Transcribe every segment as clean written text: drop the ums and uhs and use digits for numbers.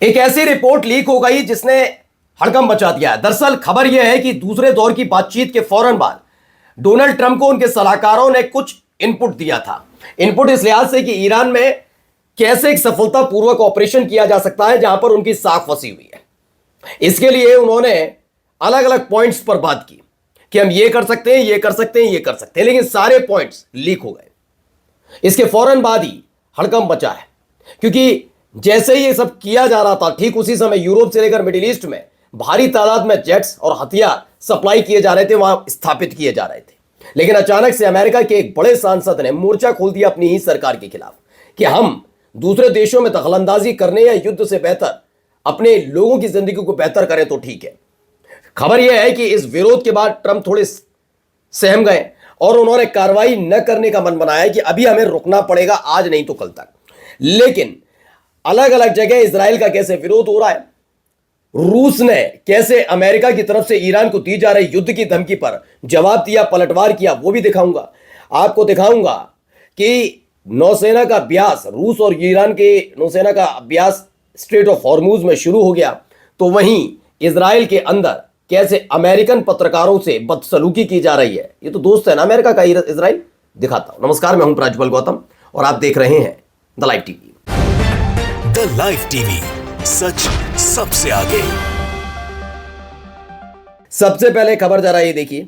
एक ऐसी report leak हो गई जिसने हड़कंप मचा दिया है। दरअसल खबर यह है कि दूसरे दौर की बातचीत के फौरन बाद डोनाल्ड ट्रंप को उनके सलाहकारों ने कुछ इनपुट दिया था। इनपुट इस लिहाज से कि ईरान में कैसे एक सफलतापूर्वक ऑपरेशन किया जा सकता है जहां पर उनकी साख फंसी हुई है। इसके लिए उन्होंने अलग अलग पॉइंट्स पर बात की कि हम ये कर सकते हैं, ये कर सकते हैं, ये कर सकते हैं, लेकिन सारे पॉइंट्स लीक हो गए। इसके फौरन बाद ही हड़कंप मचा है, क्योंकि जैसे ही ये सब किया जा रहा था ठीक उसी समय यूरोप से लेकर मिडिल ईस्ट में भारी तादाद में जेट्स और हथियार सप्लाई किए जा रहे थे, वहां स्थापित किए जा रहे थे। लेकिन अचानक से अमेरिका के एक बड़े सांसद ने मोर्चा खोल दिया अपनी ही सरकार के खिलाफ कि हम दूसरे देशों में दखलंदाजी करने या युद्ध से बेहतर अपने लोगों की जिंदगी को बेहतर करें तो ठीक है। खबर यह है कि इस विरोध के बाद ट्रंप थोड़े सहम गए और उन्होंने कार्रवाई न करने का मन बनाया कि अभी हमें रुकना पड़ेगा, आज नहीं तो कल तक। लेकिन अलग अलग जगह इजराइल का कैसे विरोध हो रहा है, रूस ने कैसे अमेरिका की तरफ से ईरान को दी जा रही युद्ध की धमकी पर जवाब दिया, पलटवार किया, वो भी दिखाऊंगा। आपको दिखाऊंगा कि नौसेना का अभ्यास, रूस और ईरान के नौसेना का अभ्यास स्ट्रेट ऑफ हॉर्मुज में शुरू हो गया, तो वहीं इजराइल के अंदर कैसे अमेरिकन पत्रकारों से बदसलूकी की जा रही है। ये तो दोस्त है ना अमेरिका का इजराइल। दिखाता हूं। नमस्कार, मैं हूं प्रज्वल गौतम और आप देख रहे हैं the live TV. The live TV, सच सबसे आगे। सबसे पहले खबर जरा ये देखिए।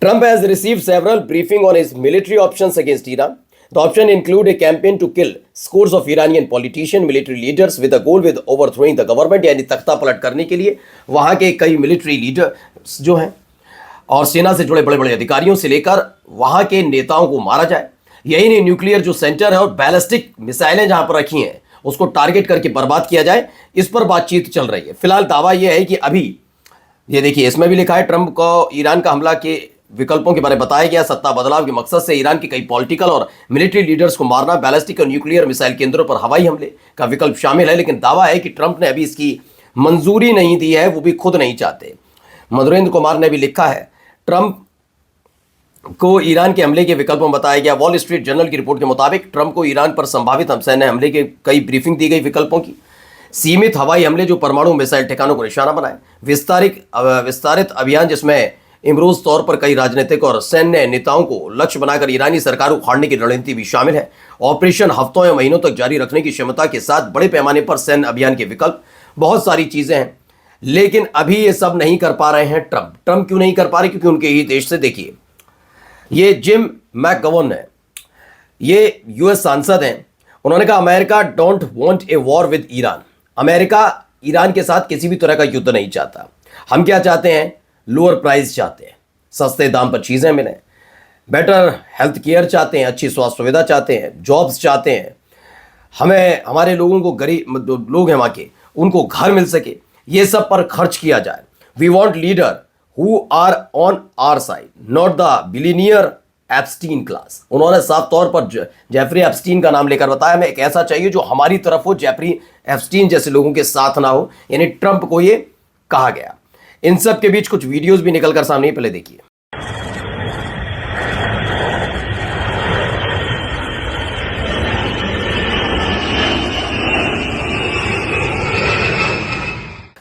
Trump has received several briefing on his military options against Iran. The option include a campaign to kill scores of Iranian politician, military leaders with the goal with overthrowing the government, यानी तख्ता पलट करने के लिए वहां के कई military leaders जो हैं और सेना से जुड़े बड़े बड़े अधिकारियों से लेकर वहां के नेताओं को मारा जाए। यही नहीं, न्यूक्लियर जो सेंटर है और बैलिस्टिक मिसाइलें जहां पर रखी हैं उसको टारगेट करके बर्बाद किया जाए, इस पर बातचीत चल रही है। फिलहाल दावा यह है कि अभी ये देखिए, इसमें भी लिखा है ट्रंप को ईरान का हमला के विकल्पों के बारे में बताया गया। सत्ता बदलाव के मकसद से ईरान के कई पॉलिटिकल और मिलिट्री लीडर्स को मारना, बैलिस्टिक और न्यूक्लियर मिसाइल केंद्रों पर हवाई हमले का विकल्प शामिल है। लेकिन दावा है कि ट्रंप ने अभी इसकी मंजूरी नहीं दी है, वो भी खुद नहीं चाहते। मधुरेंद्र कुमार ने भी लिखा है ट्रंप को ईरान के हमले के विकल्प में बताया गया। वॉल स्ट्रीट जर्नल की रिपोर्ट के मुताबिक ट्रंप को ईरान पर संभावित सैन्य हमले के कई ब्रीफिंग दी गई विकल्पों की। सीमित हवाई हमले जो परमाणु मिसाइल ठिकानों को निशाना बनाए, विस्तारित अभियान जिसमें इमरोज तौर पर कई राजनीतिक और सैन्य नेताओं को लक्ष्य बनाकर ईरानी सरकार उखाड़ने की रणनीति भी शामिल है। ऑपरेशन हफ्तों या महीनों तक जारी रखने की क्षमता के साथ बड़े पैमाने पर सैन्य अभियान के विकल्प, बहुत सारी चीजें हैं। लेकिन अभी ये सब नहीं कर पा रहे हैं ट्रंप। ट्रंप क्यों नहीं कर पा रहे? क्योंकि उनके ही देश से देखिए, ये जिम मैकगवर्न है, ये यूएस सांसद हैं। उन्होंने कहा America don't want a war with Iran. America Iran के साथ किसी भी तरह का युद्ध नहीं चाहता। हम क्या चाहते हैं? लोअर प्राइस चाहते हैं, सस्ते दाम पर चीजें मिलें, बेटर हेल्थ केयर चाहते हैं, अच्छी स्वास्थ्य सुविधा चाहते हैं, जॉब्स चाहते हैं, हमें हमारे लोगों को, गरीब लोग हैं वहां के, उनको घर मिल सके, ये सब पर खर्च किया जाए। We want leader who are on our side, not the billionaire Epstein class. उन्होंने साफ तौर पर जेफरी एप्स्टीन का नाम लेकर बताया, हमें एक ऐसा चाहिए जो हमारी तरफ हो, जेफरी एप्स्टीन जैसे लोगों के साथ ना हो। यानी ट्रंप को ये कहा गया। इन सब के बीच कुछ वीडियोस भी निकलकर सामने, पहले देखिए।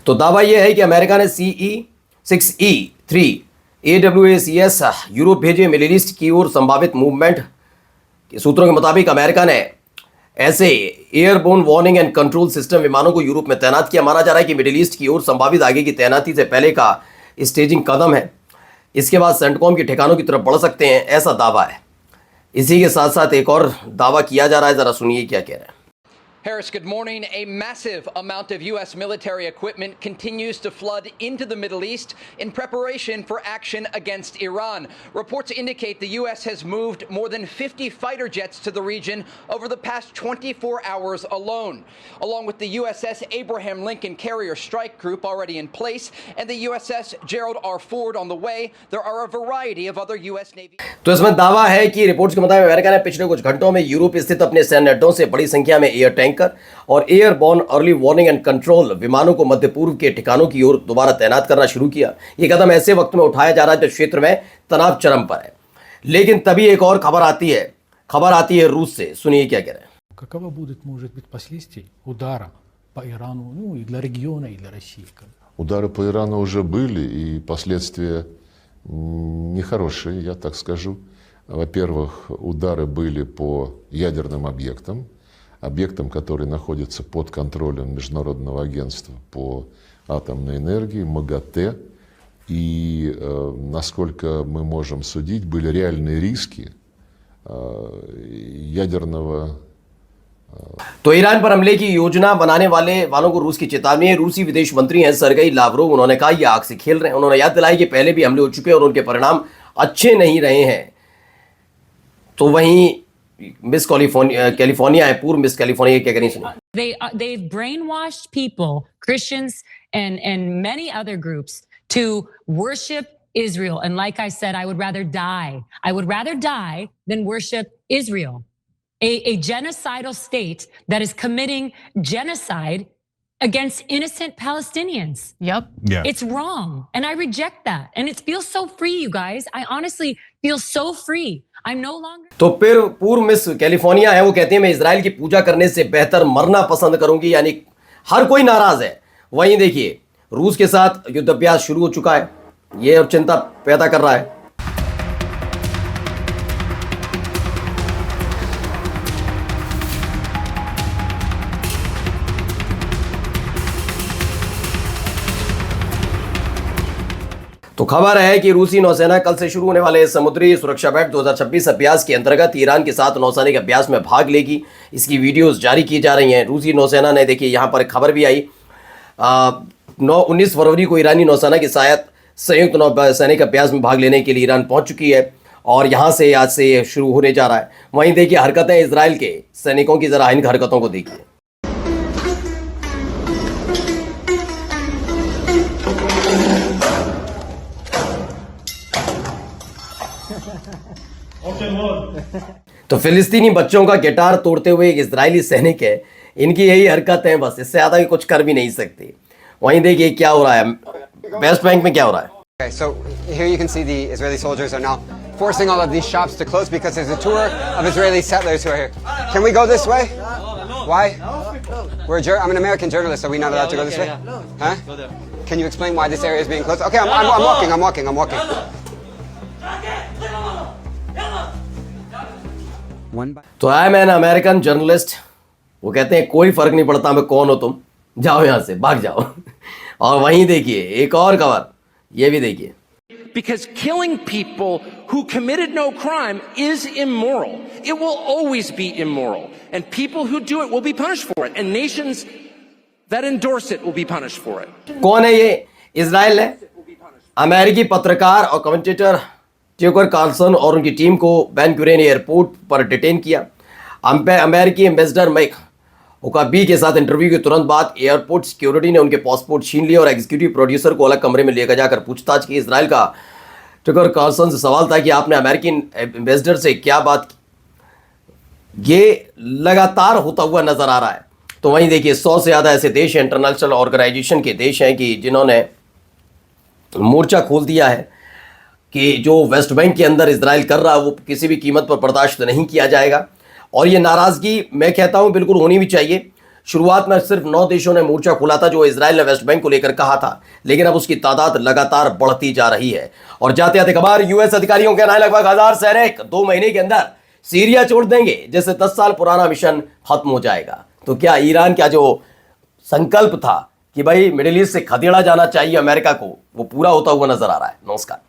तो दावा यह है कि अमेरिका ने CE-6E-3 AWACS यूरोप भेजे। मिडिल ईस्ट की ओर संभावित मूवमेंट के सूत्रों के मुताबिक अमेरिका ने ऐसे airborne warning and control system विमानों को यूरोप में तैनात किया। माना जा रहा है कि मिडिल ईस्ट की ओर संभावित आगे की तैनाती से पहले का स्टेजिंग कदम है। इसके बाद सेंटकॉम के ठिकानों की तरफ बढ़ सकते हैं, ऐसा दावा है। इसी के साथ साथ एक और दावा किया जा रहा है, जरा सुनिए क्या कह रहे हैं। Harris, good morning. A massive amount of U.S. military equipment continues to flood into the Middle East in preparation for action against Iran. Reports indicate the U.S. has moved more than 50 fighter jets to the region over the past 24 hours alone, along with the USS Abraham Lincoln Carrier Strike Group already in place and the USS Gerald R. Ford on the way. There are a variety of other U.S. Navy. तो इसमें दावा है कि reports के मुताबिक America ने पिछले कुछ घंटों में यूरोप स्थित अपने सैन्य अड्डों से बड़ी संख्या में एयर टैंकर और airborne early warning and control विमानों को मध्य पूर्व के ठिकानों की ओर दोबारा तैनात करना शुरू किया। यह कदम ऐसे वक्त में उठाया जा रहा है जब क्षेत्र में तनाव चरम पर है। लेकिन तभी एक और खबर आती है रूस से। सुनिए क्या कह रहे हैं। Какова будет, может быть, последствий удара по Ирану, ну и для региона, и для России. Удары по Ирану уже были, и последствия нехорошие, я так скажу. Во-первых, удары были по ядерным объектам, которые находятся под контролем Международного агентства по атомной энергии, МАГАТЭ. И, насколько мы можем судить, были реальные риски ядерного. तो ईरान पर हमले की योजना बनाने वालों को रूस की चेतावनी। रूसी विदेश मंत्री हैं सर्गेई लावरोव, उन्होंने कहा ये आग से खेल रहे हैं। उन्होंने याद दिलाई कि पहले भी हमले हो चुके हैं और उनके परिणाम अच्छे नहीं रहे हैं। तो वहीं मिस कैलिफोर्निया है, पूर्व मिस कैलिफोर्निया क्या करें सुनिए। They've brainwashed people, Christians and many other groups, to worship Israel. And like I said, I would rather die. I would rather die than worship Israel, a genocidal state that is committing genocide against innocent Palestinians. Yep. Yeah. It's wrong. And I reject that. And it feels so free, you guys. I honestly feel so free. I'm no longer. तो फिर पूर्व miss California है, वो कहते हैं मैं Israel की पूजा करने से बेहतर मरना पसंद करूंगी। यानी हर कोई नाराज है। वहीं देखिए रूस के साथ युद्धाभ्यास शुरू हो चुका है, ये और चिंता पैदा कर रहा है। तो खबर है कि रूसी नौसेना कल से शुरू होने वाले समुद्री सुरक्षा बैठ 2026 अभ्यास के अंतर्गत ईरान के साथ नौसैनिक अभ्यास में भाग लेगी। इसकी वीडियोस जारी की जा रही हैं। रूसी नौसेना ने, देखिए यहाँ पर खबर भी आई, 19 फरवरी को ईरानी नौसेना के साथ संयुक्त नौसैनिक अभ्यास में भाग लेने के लिए ईरान पहुंच चुकी है और यहाँ से आज से ये शुरू होने जा रहा है। वहीं देखिए हरकतें इजराइल के सैनिकों की, जरा इन हरकतों को देखिए। तो फिलिस्तीनी बच्चों का गिटार तोड़ते हुए एक इजरायली सैनिक है, इनकी यही हरकत है, बस इससे ज्यादा कुछ कर भी नहीं सकते। वहीं देखिए क्या हो रहा है वेस्ट बैंक में, क्या हो रहा है। Okay, so here you can see the Israeli soldiers are now forcing all of these shops to close because there's a tour of Israeli settlers who are here. Can we go this way? Why? I'm an American journalist. Are we not allowed to go this way? Huh? Can you explain why this area is being closed? Okay, I'm walking. तो I am an American journalist, वो कहते हैं कोई फर्क नहीं पड़ता मैं कौन हो, तुम जाओ यहां से, भाग जाओ। और वहीं देखिए एक और खबर, ये भी देखिए। Because killing people who committed no crime is immoral. It will always be immoral. And people who do it will be punished for it. And nations that endorse it will be punished for it. कौन है ये? Israel है। अमेरिकी पत्रकार और commentator Tyukar Carlsen और उनकी team को बेन गुरियन एयरपोर्ट पर डिटेन किया। अमेरिकी एम्बेसडर माइक हुकाबी के साथ इंटरव्यू के तुरंत बाद एयरपोर्ट सिक्योरिटी ने उनके पासपोर्ट छीन लिया और एग्जीक्यूटिव प्रोड्यूसर को अलग कमरे में लेकर जाकर पूछताछ की। इजराइल का ट्यूकर कार्लसन से सवाल था कि आपने अमेरिकी एम्बेसडर से क्या बात की। ये लगातार होता हुआ नजर आ रहा है। तो वहीं देखिए 100 से ज़्यादा ऐसे देश हैं, इंटरनेशनल ऑर्गेनाइजेशन के देश हैं कि जिन्होंने मोर्चा खोल दिया है कि जो वेस्ट बैंक के अंदर इजराइल कर रहा है वो किसी भी कीमत पर बर्दाश्त नहीं किया जाएगा। और ये नाराज़गी मैं कहता हूं बिल्कुल होनी भी चाहिए। शुरुआत में सिर्फ 9 देशों ने मोर्चा खोला था जो इजराइल ने वेस्ट बैंक को लेकर कहा था, लेकिन अब उसकी तादाद लगातार बढ़ती जा रही है। और जाते जाते खबर, यूएस अधिकारियों के कहना है लगभग 1000 सैनिक 2 महीने के अंदर सीरिया छोड़ देंगे, जिससे 10 साल पुराना मिशन खत्म हो जाएगा। तो क्या ईरान का जो संकल्प था कि भाई मिडिल ईस्ट से खदेड़ा जाना चाहिए अमेरिका को, वो पूरा होता हुआ नजर आ रहा है। नमस्कार।